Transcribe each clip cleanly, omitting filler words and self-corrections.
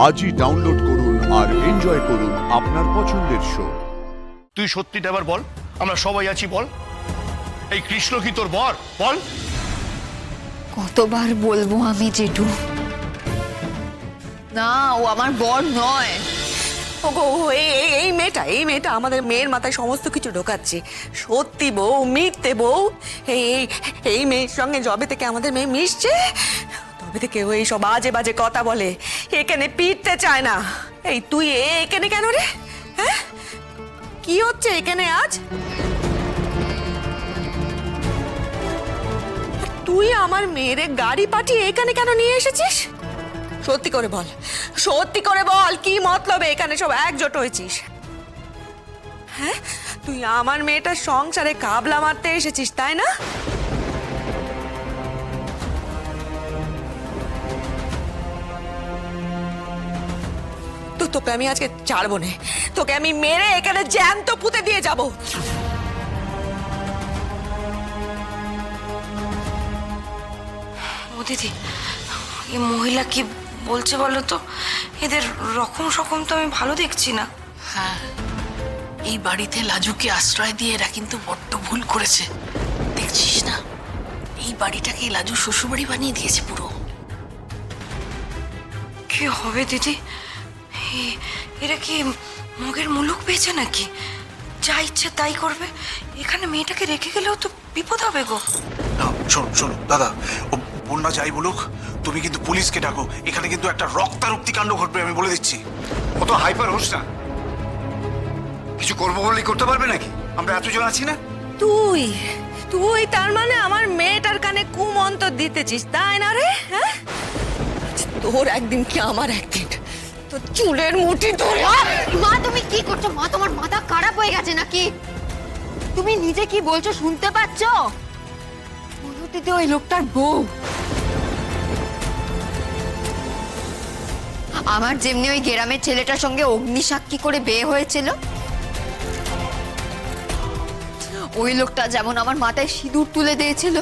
আজই ডাউনলোড করুন আর এনজয় করুন আপনার পছন্দের শো। তুই সত্যিটা এবার বল, আমরা সবাই আছি বল। এই কৃষ্ণ কি তোর বর? বল। কতবার বলবো আমি জেঠু, না ও আমার বর নয়। ওগো এই মেয়েটা আমাদের মেয়ের মাথায় সমস্ত কিছু ঢোকাচ্ছে। সত্যি বউ, মিথ্যে বউ। এই মেয়ের সঙ্গে যবে থেকে আমাদের মেয়ে মিশছে তবে থেকে ও এইসব বাজে বাজে কথা বলে, এখানে পিটতে চায় না। এই তুই এখানে কেন রে? হ্যাঁ, কি হচ্ছে এখানে আজ? তুই আমার মেয়েরে গাড়ি পাঠিয়ে এখানে কেন নিয়ে এসেছিস? সত্যি করে বল, সত্যি করে বল, কি মতলবে এখানে সব একজোট হয়েছিস? হ্যাঁ, তুই আমার মেয়েটার সংসারে কাবলা মারতে এসেছিস, তাই না? তো তোকে আমি আজকে ছাড়বো না, তোকে আমি মেরে এখানে জ্যান্ত পুঁতে দিয়ে যাব। ও দিদি, এই মহিলা কি বলছে বলো তো? এদের রকম সকম তো আমি ভালো দেখছি না। হ্যাঁ, এই বাড়িতে লাজুকে আশ্রয় দিয়ে এরা কিন্তু বড্ড ভুল করেছে। দেখছিস না, এই বাড়িটাকে লাজু শ্বশুরবাড়ি বানিয়ে দিয়েছে পুরো। কি হবে দিদি? এরা কি মগের মুলুক পেয়েছে নাকি? যা ইচ্ছে তাই করবে। এখানে মেয়েটাকে রেখে গেলেও তো বিপদ হবে গো। না, শোনো শোনো দাদা, ও বন্যা যাই বলুক, তুমি কিন্তু পুলিশকে ডাকো। এখানে কিন্তু একটা রক্তারক্তি কাণ্ড ঘটবে, আমি বলে দিচ্ছি। কত হাইপার হোস না, কিছু করবো বলেই করতে পারবে নাকি? আমরা এতজন আছি না? তুই তুই তার মানে আমার মেয়েটার কানে কুমন্ত্র দিতেছিস, তাই না রে? হ্যাঁ, তোর একদিন কি আমার একদিন, তো চুলের মুঠি ধরে। মা তুমি কি করছো? মা তোমার মাথা খারাপ হয়ে গেছে নাকি? তুমি নিজে কি বলছো শুনতে পাচ্ছ? দিদি ওই লোকটার বউ। আমার যেমনি ওই গ্রামের ছেলেটার সঙ্গে অগ্নিসাক্ষী করে বিয়ে হয়েছিল, ওই লোকটা যেমন আমার মাথায় সিঁদুর তুলে দিয়েছিল,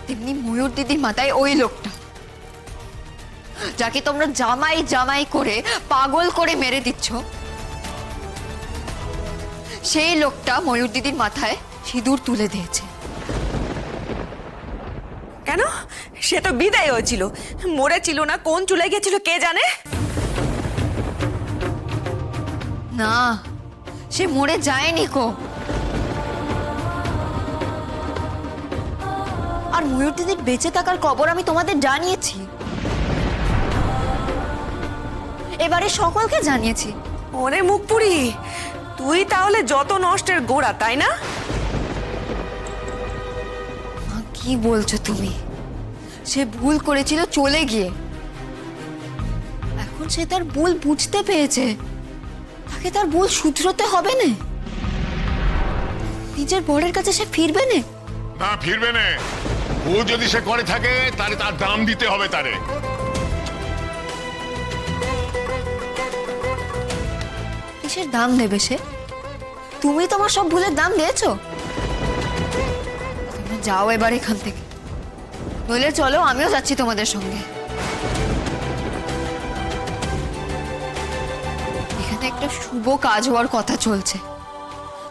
তেমনি ময়ূর দিদির মাথায় ওই লোকটা, যাকে তোমরা জামাই জামাই করে পাগল করে মেরে দিচ্ছ, সেই লোকটা ময়ূর দিদির মাথায় সিঁদুর তুলে দিয়েছে। কেন? সে তো বিদায় হয়েছিল, মরেছিল না, কোন চুলে গেছিল কে জানে। না, সে মরে যায়নি কো। আর ময়ূর দিদির বেঁচে থাকার খবর আমি তোমাদের জানিয়েছি, এবারে সকলকে জানিয়েছি। ওরে মুখপুরি, তুই তাহলে যত নষ্টের গোড়া, তাই না? মা কি বলছো তুমি? সে ভুল করেছিল চলে গিয়ে, এখন সে তার ভুল বুঝতে পেরেছে, তাকে তার ভুল শুধরোতে হবে না। নিজের বরের কাছে সে ফিরবে না। না, ফিরবে না। ও যদি সে করে থাকে তাহলে তার দাম দিতে হবে তারে। কিসের দাম দেবে সে? তুমি তোমার সব ভুলের দাম দিয়েছো। তোমরা যাও এবার এখান থেকে, নইলে চলো আমিও যাচ্ছি তোমাদের সঙ্গে। এখানে একটা শুভ কাজ হওয়ার কথা চলছে,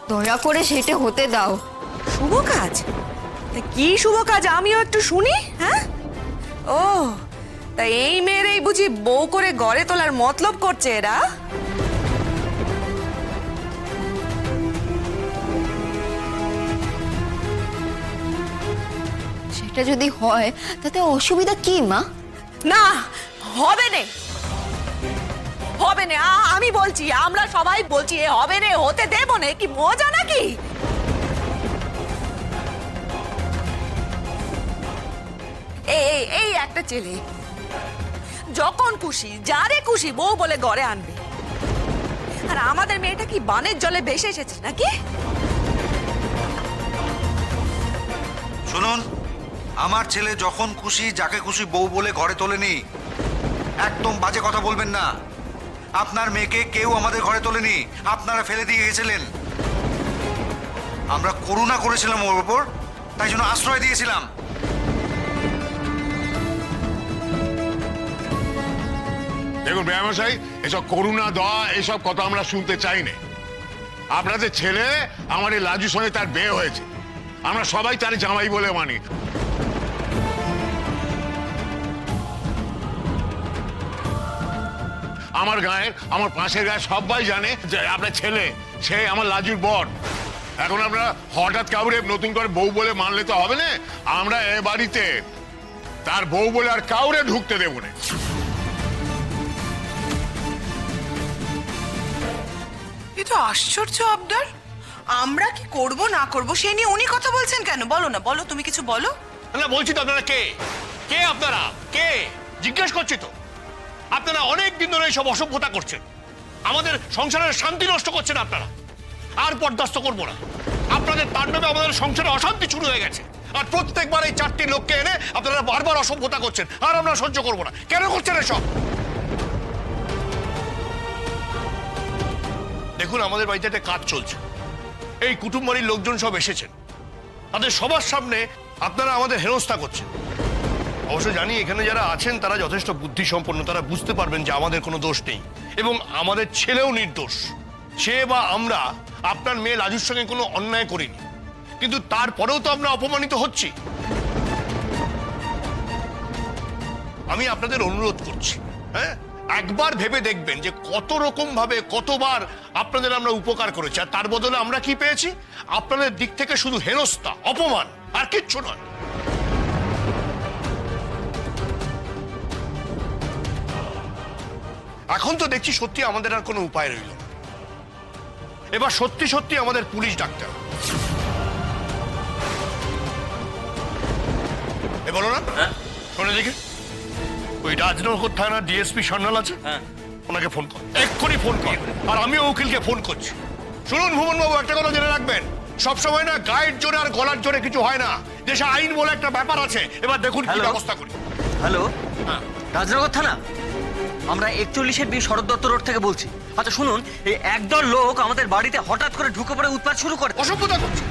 দয়া করে সেটা হতে দাও। শুভ কাজ? তা কি শুভ কাজ, আমিও একটু শুনি। হ্যাঁ, ও তা এই মেয়ের এই বুঝি বউ করে গড়ে তোলার মতলব করছে এরা? সেটা যদি হয় তাতে অসুবিধা কি মা? না, হবে না, হবে না। আমি বলছি, আমরা সবাই বলছি, এ হবে না, হতে দেব না। কি মজা নাকি? এই একটা ছেলে যখন খুশি যারে খুশি বউ বলে ঘরে আনবে, আর আমাদের মেয়েটা কি বানের জলে ভেসে এসেছে নাকি? শুনুন, আমার ছেলে যখন খুশি যাকে খুশি বউ বলে ঘরে তোলেনি। একদম বাজে কথা বলবেন না। আপনার মেয়েকে কেউ আমাদের ঘরে তোলেনি, আপনারা ফেলে দিয়ে গেছিলেন। আমরা করুণা করেছিলাম ওর উপর, তাই জন্য আশ্রয় দিয়েছিলাম। দেখুন ব্যবসায়ী, এসব করুণা দয়া এসব কথা আমরা শুনতে চাই না। আপনাদের ছেলে আমার এই লাজুর সঙ্গে তার বিয়ে হয়েছে, আমরা সবাই তার জামাই বলে মানি। আমার গায়ের, আমার পাশের গায়ে সবাই জানে যে আপনার ছেলে সে আমার লাজুর বর। এখন আমরা হঠাৎ কাউরে নতুন করে বউ বলে মানলে তো হবে না। আমরা এ বাড়িতে তার বউ বলে আর কাউরে ঢুকতে দেবো না। এ তো আশ্চর্য আবদার। আমরা কি করব না করব সে নিয়ে উনি কথা বলছেন কেন? বলো না, বলো, তুমি কিছু বলো। না বলছি তো, আপনারা কে কে আপনারা কে জিজ্ঞেস করছি তো। আপনারা অনেক দিন ধরে এইসব অসভ্যতা করছেন, আমাদের সংসারের শান্তি নষ্ট করছেন আপনারা। আর বরদাস্ত করবো না, আপনাদের তাণ্ডবে আমাদের সংসারে অশান্তি শুরু হয়ে গেছে। আর প্রত্যেকবার এই 4টি লোককে এনে আপনারা বারবার অসভ্যতা করছেন, আর আমরা সহ্য করবো না। কেন করছেন এসব? দেখুন, আমাদের বাড়িতে একটা কাজ চলছে, এই কুটুম বাড়ির লোকজন সব এসেছেন, তাদের সবার সামনে আপনারা আমাদের হেনস্থা করছেন। অবশ্য জানি এখানে যারা আছেন তারা যথেষ্ট বুদ্ধিসম্পন্ন, তারা বুঝতে পারবেন যে আমাদের কোনো দোষ নেই এবং আমাদের ছেলেও নির্দোষ। সে বা আমরা আপনার মেয়ে লাজুর সঙ্গে কোনো অন্যায় করিনি, কিন্তু তারপরেও তো আমরা অপমানিত হচ্ছি। আমি আপনাদের অনুরোধ করছি, হ্যাঁ, একবার ভেবে দেখবেন যে কত রকম ভাবে কতবার আপনাদের আমরা উপকার করেছি, আর তার বদলে আমরা কি পেয়েছি? আপনাদের দিক থেকে শুধু হেনস্থা, অপমান, আর কিচ্ছু নয়। এখন তো দেখছি সত্যি আমাদের আর কোনো উপায় রইল না। এবার সত্যি সত্যি আমাদের পুলিশ ডাকতে হবে। এ বলো না, শোনে দেখি ওই রাজনগর থানার ডিএসপি সান্যাল আছে, ওনাকে ফোন কর, এক্ষুনি ফোন কর। আর আমিও উকিলকে ফোন করছি। শুনুন ভুবন বাবু, একটা কথা জেনে রাখবেন, সবসময় না গায়ের জোরে আর গলার জোরে কিছু হয় না। দেশে আইন বলে একটা ব্যাপার আছে। এবার দেখুন কি ব্যবস্থা করি। হ্যালো, রাজনগর থানা, আমরা 41-এর বি শরৎ দত্ত রোড থেকে বলছি। আচ্ছা শুনুন, এই একদল লোক আমাদের বাড়িতে হঠাৎ করে ঢুকে পড়ে উৎপাত শুরু করে। অসভ্যতা করছে।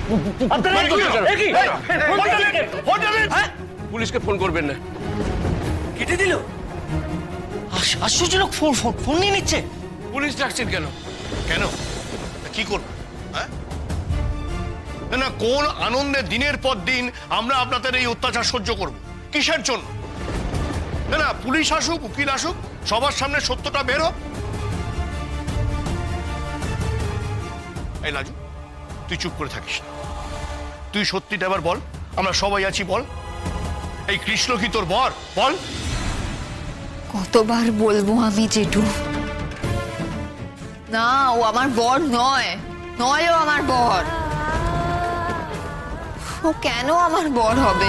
পুলিশকে ফোন করবেন না। কেটে দিল। আশ্চর্য লোক ফোন নিয়ে নিচ্ছে। পুলিশ ডাকছেন কেন? কেন, কি করবো? হ্যাঁ, না কোন আনন্দে দিনের পর দিন আমরা আপনাদের এই অত্যাচার সহ্য করব? কিসের জন্য? না পুলিশ আসুক, উকিল আসুক, সবার সামনে সত্যটা বের হোক। এই লাজু, তুই চুপ করে থাকিস না, তুই সত্যিটা এবার বল। আমরা সবাই আছি, বল। এই কৃষ্ণ কি তোর বর? বল। কতবার বলবো আমি জেঠু? না, ও আমার বর নয়, ও আমার বর। ও কেন আমার বর হবে?